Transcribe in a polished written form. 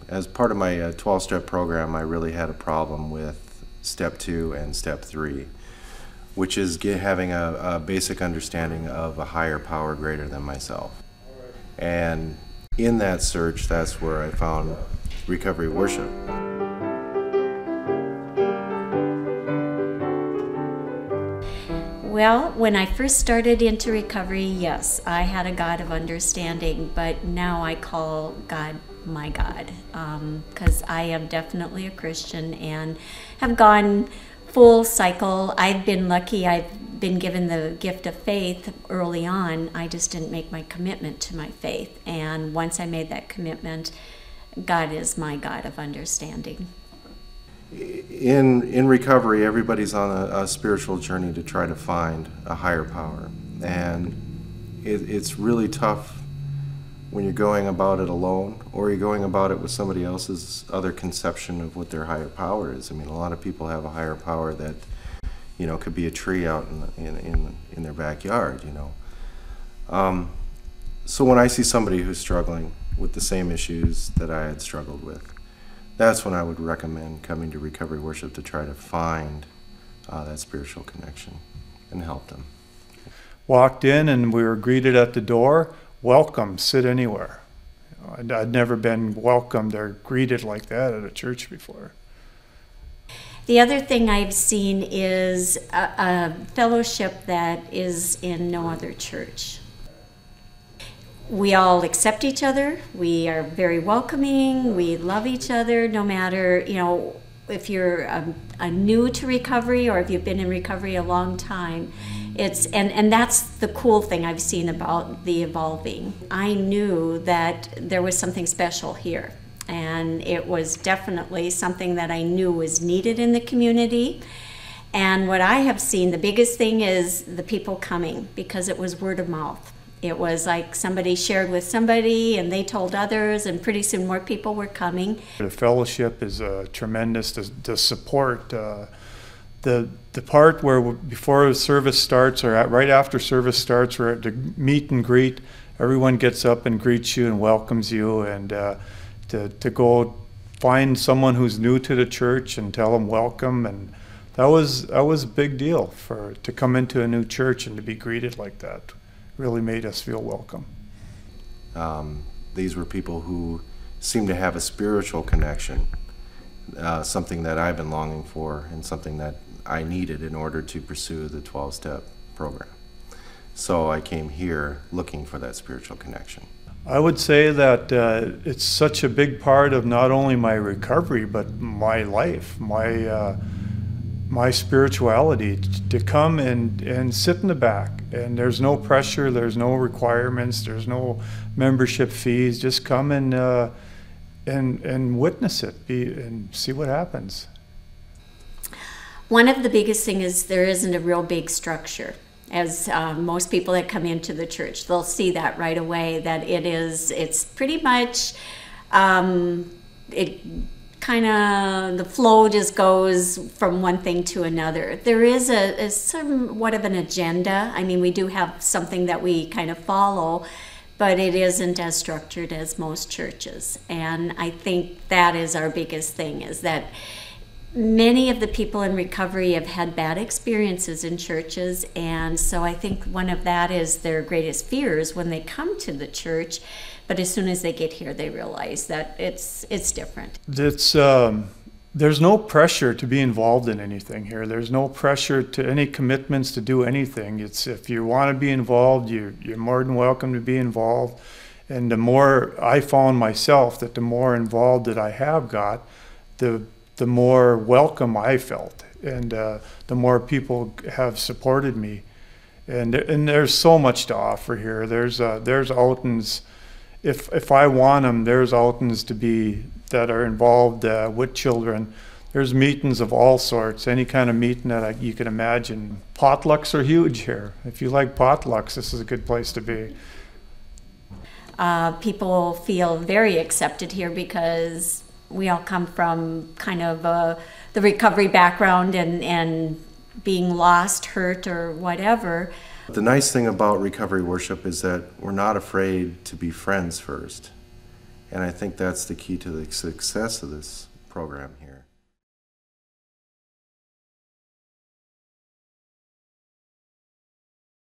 As part of my 12-step program, I really had a problem with step 2 and step 3, which is having a basic understanding of a higher power greater than myself. And in that search, that's where I found recovery worship. Well, when I first started into recovery, yes, I had a God of understanding, but now I call God my God, because I am definitely a Christian and have gone full cycle. I've been lucky. I've been given the gift of faith early on. I just didn't make my commitment to my faith. And once I made that commitment, God is my God of understanding. In recovery, everybody's on a spiritual journey to try to find a higher power. And it's really tough when you're going about it alone, or you're going about it with somebody else's other conception of what their higher power is. I mean, a lot of people have a higher power that, you know, could be a tree out in their backyard, you know. So when I see somebody who's struggling with the same issues that I had struggled with, that's when I would recommend coming to recovery worship to try to find that spiritual connection and help them. Walked in and we were greeted at the door. Welcome, sit anywhere. I'd never been welcomed or greeted like that at a church before. The other thing I've seen is a fellowship that is in no other church. We all accept each other. We are very welcoming. We love each other, no matter, you know, if you're a new to recovery or if you've been in recovery a long time. And that's the cool thing I've seen about the evolving. I knew that there was something special here, and it was definitely something that I knew was needed in the community. And what I have seen, the biggest thing is the people coming, because it was word of mouth. It was like somebody shared with somebody and they told others, and pretty soon more people were coming. The fellowship is tremendous, the support. The part where before service starts or right after service starts, we're at the meet and greet. Everyone gets up and greets you and welcomes you, and to go find someone who's new to the church and tell them welcome, and that was a big deal to come into a new church and to be greeted like that. Really made us feel welcome. These were people who seemed to have a spiritual connection, something that I've been longing for and something that I needed in order to pursue the 12-step program. So I came here looking for that spiritual connection. I would say that it's such a big part of not only my recovery, but my life, my spirituality, to come and sit in the back. And there's no pressure, there's no requirements, there's no membership fees. Just come and witness it, and see what happens. One of the biggest things is there isn't a real big structure. As most people that come into the church, they'll see that right away, that it's pretty much, it kind of, the flow just goes from one thing to another. There is a somewhat of an agenda. I mean, we do have something that we kind of follow, but it isn't as structured as most churches. And I think that is our biggest thing, is that many of the people in recovery have had bad experiences in churches, and so I think one of that is their greatest fears when they come to the church. But as soon as they get here, they realize that it's different. There's no pressure to be involved in anything here. There's no pressure to any commitments to do anything. It's, if you want to be involved, you're more than welcome to be involved. And the more I found myself, that the more involved that I have got, the more welcome I felt, and the more people have supported me. And there's so much to offer here. There's outings. If I want them, there's outings that are involved with children. There's meetings of all sorts, any kind of meeting that you can imagine. Potlucks are huge here. If you like potlucks, this is a good place to be. People feel very accepted here because we all come from kind of the recovery background and being lost, hurt, or whatever. The nice thing about recovery worship is that we're not afraid to be friends first. And I think that's the key to the success of this program here.